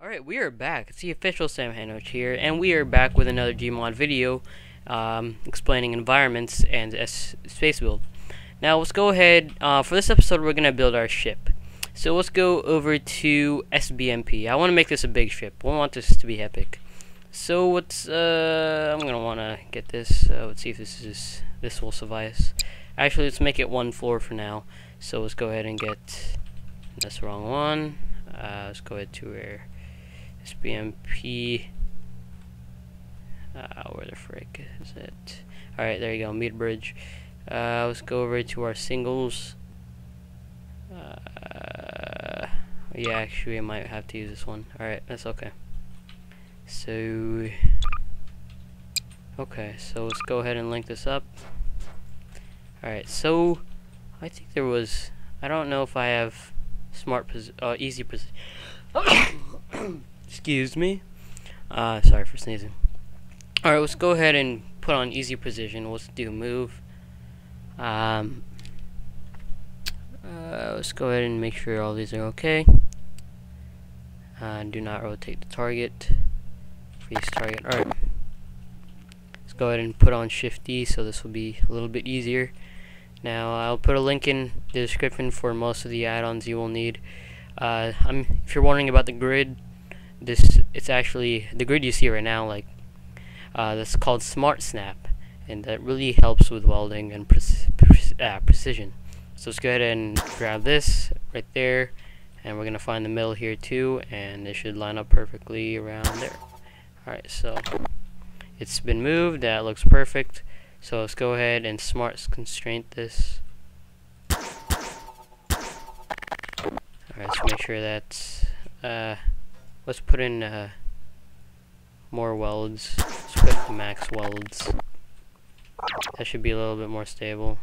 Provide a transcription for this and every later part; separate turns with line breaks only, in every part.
Alright, we are back. It's the official SamHandwich here, and we are back with another GMOD video explaining environments and Spacebuild. Now, let's go ahead. For this episode, we're going to build our ship. So, let's go over to SBMP. I want to make this a big ship. We want this to be epic. So, let's, I'm going to want to get this. Let's see if this will suffice. Actually, let's make it one floor for now. So, let's go ahead and get, that's the wrong one. Let's go ahead to where SBMP, where the frick is it? Alright, there you go, meter bridge. Let's go over to our singles. Yeah, actually I might have to use this one. Alright, that's okay. So, let's go ahead and link this up. Alright, so, I think there was, I don't know if I have easy position. Excuse me. Sorry for sneezing. Alright, let's go ahead and put on easy precision. Let's do move. Let's go ahead and make sure all these are okay. Do not rotate the target. Freeze target. Alright. Let's go ahead and put on Shift D so this will be a little bit easier. Now, I'll put a link in the description for most of the add-ons you will need. If you're wondering about the grid, it's actually the grid you see right now, like that's called Smart Snap, and that really helps with welding and precision. So let's go ahead and grab this right there, and we're gonna find the middle here too, and it should line up perfectly around there. Alright, so it's been moved. That looks perfect. So let's go ahead and smart constraint this. Alright, let's make sure that's let's put in more welds. Let's put max welds. That should be a little bit more stable.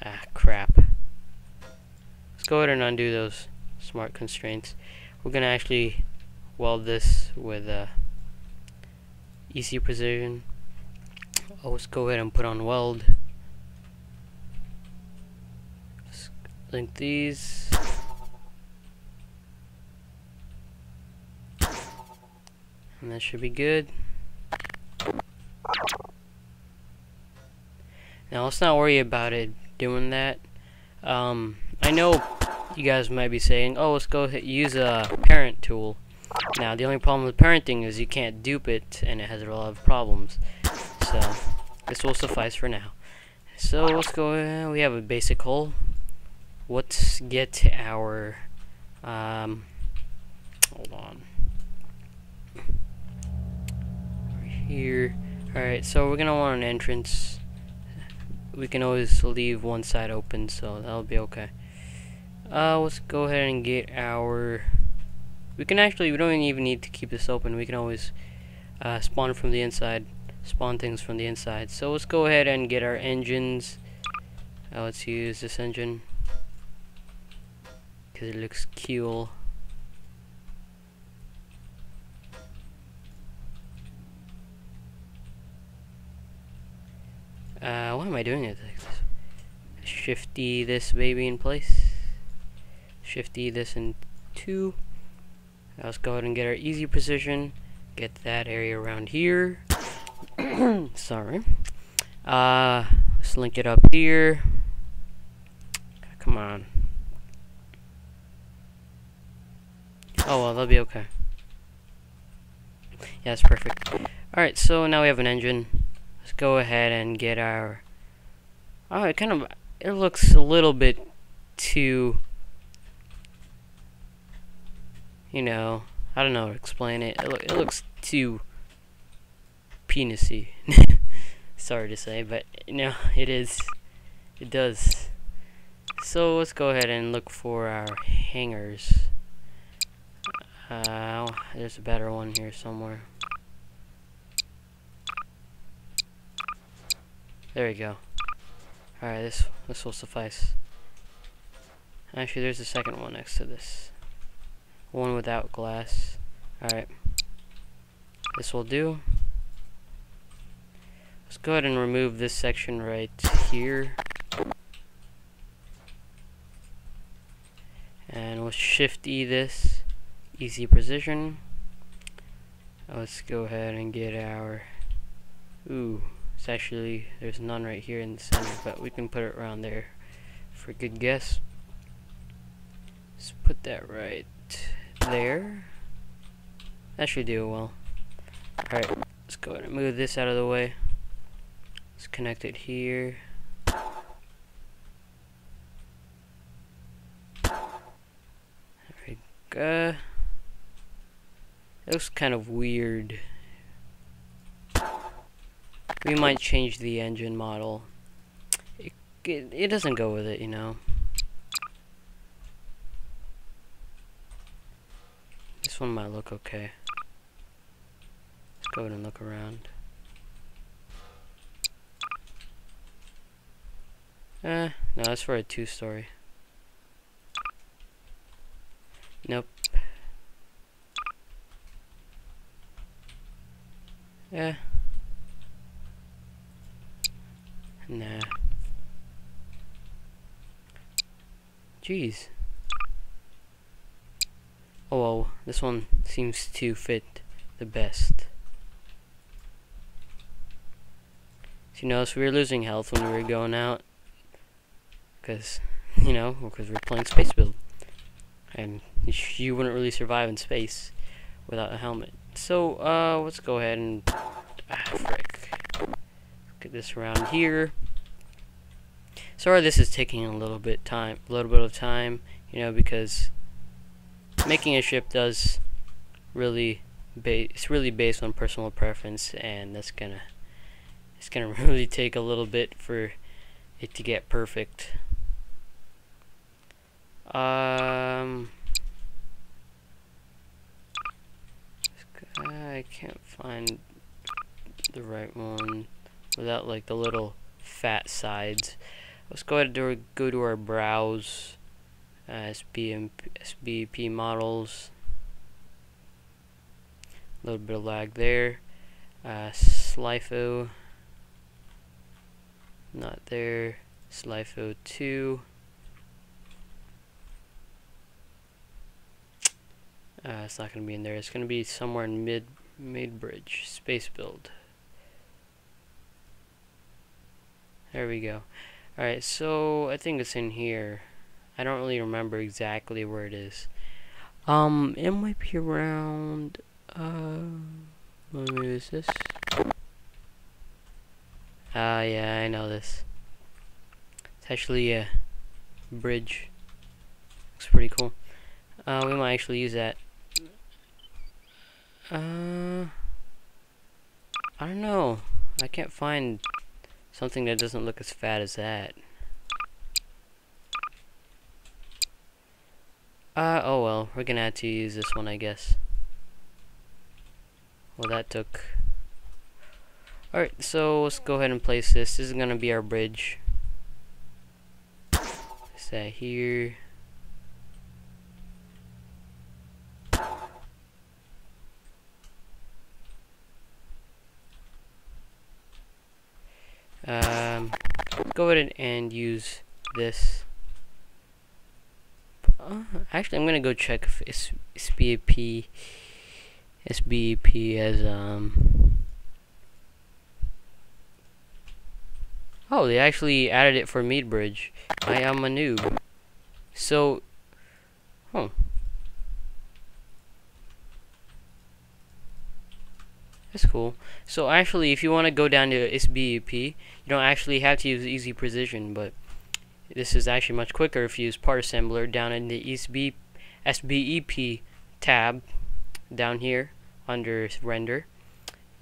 Ah, crap. Let's go ahead and undo those smart constraints. We're gonna actually weld this with easy precision. Oh, let's go ahead and put on weld. Just link these. And that should be good. Now let's not worry about it doing that. I know you guys might be saying, oh, let's go use a parent tool. Now the only problem with parenting is you can't dupe it, and it has a lot of problems. So this will suffice for now. So let's go. We have a basic hull. Let's get our hold on. Here. Alright, so we're gonna want an entrance. We can always leave one side open, so that'll be okay. Let's go ahead and get our, we don't even need to keep this open. We can always spawn from the inside, spawn things from the inside. So let's go ahead and get our engines. Let's use this engine because it looks cool. Why am I doing it like this? Shift-D this baby in place. Shift-D this in 2. Now let's go ahead and get our easy precision. Get that area around here. Sorry. Let's link it up here. Come on. Oh well, that'll be okay. Yeah, that's perfect. Alright, so now we have an engine. Let's go ahead and get our, oh, it looks a little bit too, you know, I don't know how to explain it. It looks too penisy. Sorry to say, but no, it is. It does. So let's go ahead and look for our hangers. There's a better one here somewhere. There we go. Alright, this will suffice. Actually, there's a second one next to this. One without glass. Alright. This will do. Let's go ahead and remove this section right here. And we'll Shift E this. easy precision. Let's go ahead and get our, it's actually, there's none right here in the center, but we can put it around there for a good guess. Let's put that right there. That should do well. Alright, let's go ahead and move this out of the way. Let's connect it here. There we go. It looks kind of weird. We might change the engine model. It doesn't go with it, you know. This one might look okay. Let's go ahead and look around. No, that's for a 2-story. Nope. Yeah. Nah. Jeez. Oh well, this one seems to fit the best. So you notice we were losing health when we were going out. Because, you know, because we're playing Spacebuild. And you wouldn't really survive in space without a helmet. So, let's go ahead and... frick. Get this around here. Sorry this is taking a little bit of time, you know, because making a ship does really it's really based on personal preference, and it's gonna really take a little bit for it to get perfect. I can't find the right one without like the little fat sides. Let's go ahead and go to our browse SBEP models. A little bit of lag there. SLIFO, not there. SLIFO 2. It's not going to be in there. It's going to be somewhere in mid-bridge. Spacebuild. There we go. Alright, so I think it's in here. I don't really remember exactly where it is. It might be around, what is this? Yeah, I know this. It's actually a bridge. Looks pretty cool. We might actually use that. I don't know. I can't find something that doesn't look as fat as that. Oh well, we're gonna have to use this one, I guess. Well, that took... Alright, so let's go ahead and place this. This is gonna be our bridge. Is that here? Go ahead and use this. Actually, I'm gonna go check if SBEP has Oh, they actually added it for mid-bridge. I am a noob. So, that's cool. So actually, if you want to go down to SBEP, you don't actually have to use easy precision, but this is actually much quicker if you use part assembler down in the SBEP tab down here under render,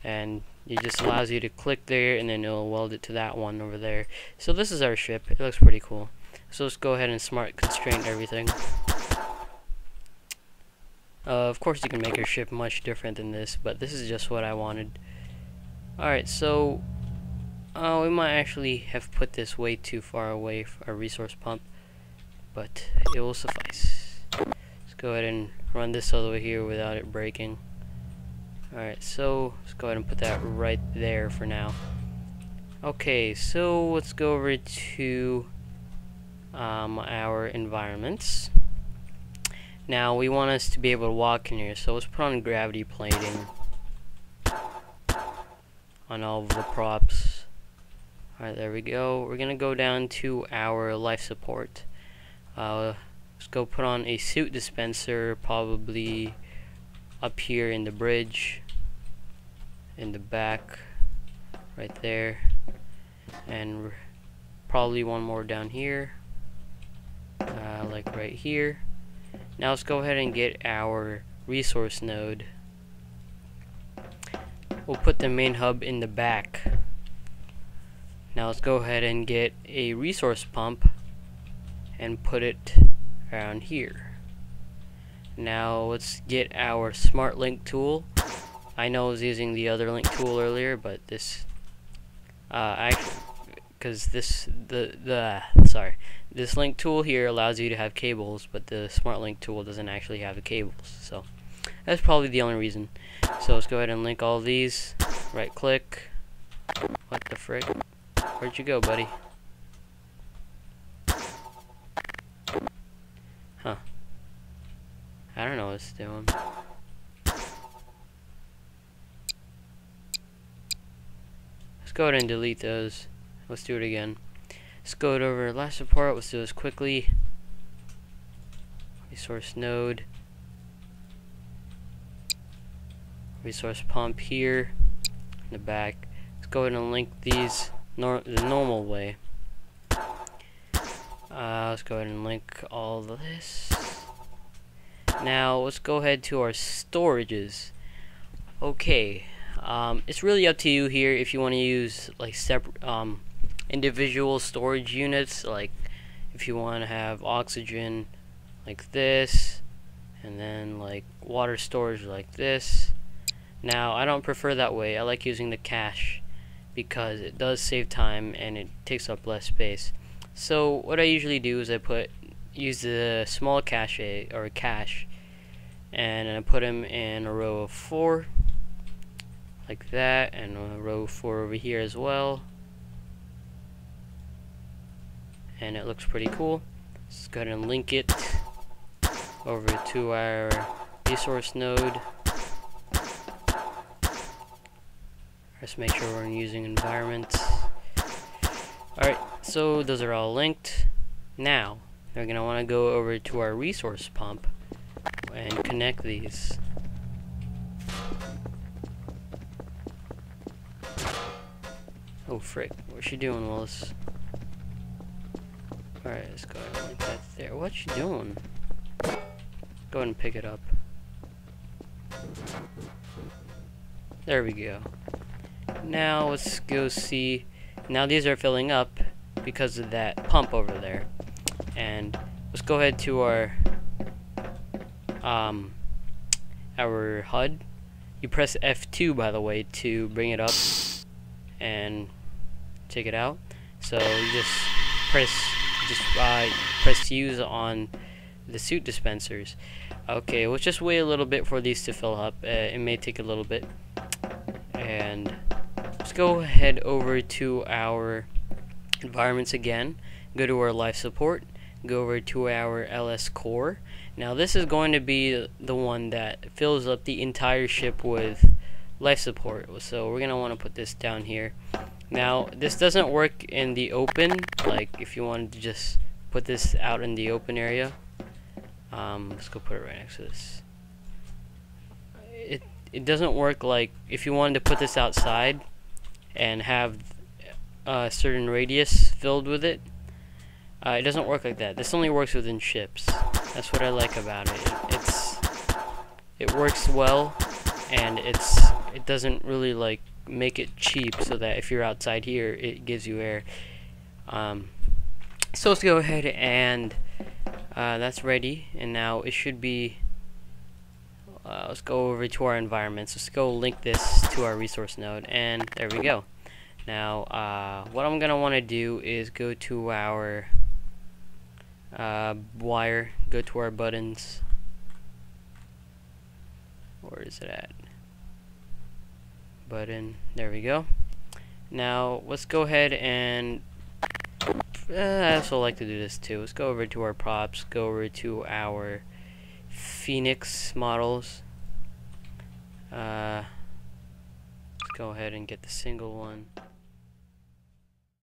and it just allows you to click there and then it'll weld it to that one over there. So this is our ship. It looks pretty cool. So let's go ahead and smart constrain everything. Of course you can make your ship much different than this, but this is just what I wanted. Alright, so we might actually have put this way too far away for our resource pump, but it will suffice. Let's go ahead and run this all the way here without it breaking. Alright, so let's go ahead and put that right there for now. Okay, so let's go over to our environments. Now we want us to be able to walk in here, so let's put on gravity plating on all of the props. Alright, there we go. We're gonna go down to our life support. Let's go put on a suit dispenser, probably up here in the bridge, in the back, right there, and probably one more down here, like right here. Now let's go ahead and get our resource node. We'll put the main hub in the back. Now let's go ahead and get a resource pump and put it around here. Now let's get our smart link tool. I know I was using the other link tool earlier, but this because this link tool here allows you to have cables, but the smart link tool doesn't actually have the cables, so that's probably the only reason. So let's go ahead and link all these. Right click. What the frick? Where'd you go, buddy? Huh. I don't know what it's doing. Let's go ahead and delete those. Let's do it again. Let's go over life support. Let's do this quickly. Resource node. Resource pump here in the back. Let's go ahead and link these the normal way. Let's go ahead and link all of this. Now let's go ahead to our storages. Okay, it's really up to you here if you want to use like separate individual storage units, like if you want to have oxygen like this, and then like water storage like this. Now I don't prefer that way. I like using the cache because it does save time and it takes up less space. So what I usually do is I use the small cache and I put them in a row of 4 like that, and a row of 4 over here as well, and it looks pretty cool. Let's go ahead and link it over to our resource node. Let's make sure we're using environment. Alright, so those are all linked. Now we're going to want to go over to our resource pump and connect these. Oh frick, what's she doing, Willis? Alright, let's go ahead and link that there. What's she doing? Go ahead and pick it up. There we go. Now let's go see. Now these are filling up because of that pump over there. And let's go ahead to our HUD. You press F2, by the way, to bring it up and take it out. So you just press use on the suit dispensers. Okay, let's just wait a little bit for these to fill up. It may take a little bit. And let's go ahead over to our environments again. Go to our life support. Go over to our LS core. Now this is going to be the one that fills up the entire ship with life support. So we're going to want to put this down here. Now this doesn't work in the open, like if you wanted to just put this out in the open area. Let's go put it right next to this. It doesn't work like if you wanted to put this outside and have a certain radius filled with it. It doesn't work like that. This only works within ships. That's what I like about it. It works well, and it doesn't really like make it cheap so that if you're outside here it gives you air. So let's go ahead and that's ready, and now it should be let's go over to our environments. Let's go link this to our resource node, and there we go. Now what I'm gonna want to do is go to our wire, go to our buttons. Where is it at? Button, there we go. Now let's go ahead and I also like to do this too. Let's go over to our props, go over to our Phoenix models. Let's go ahead and get the single one.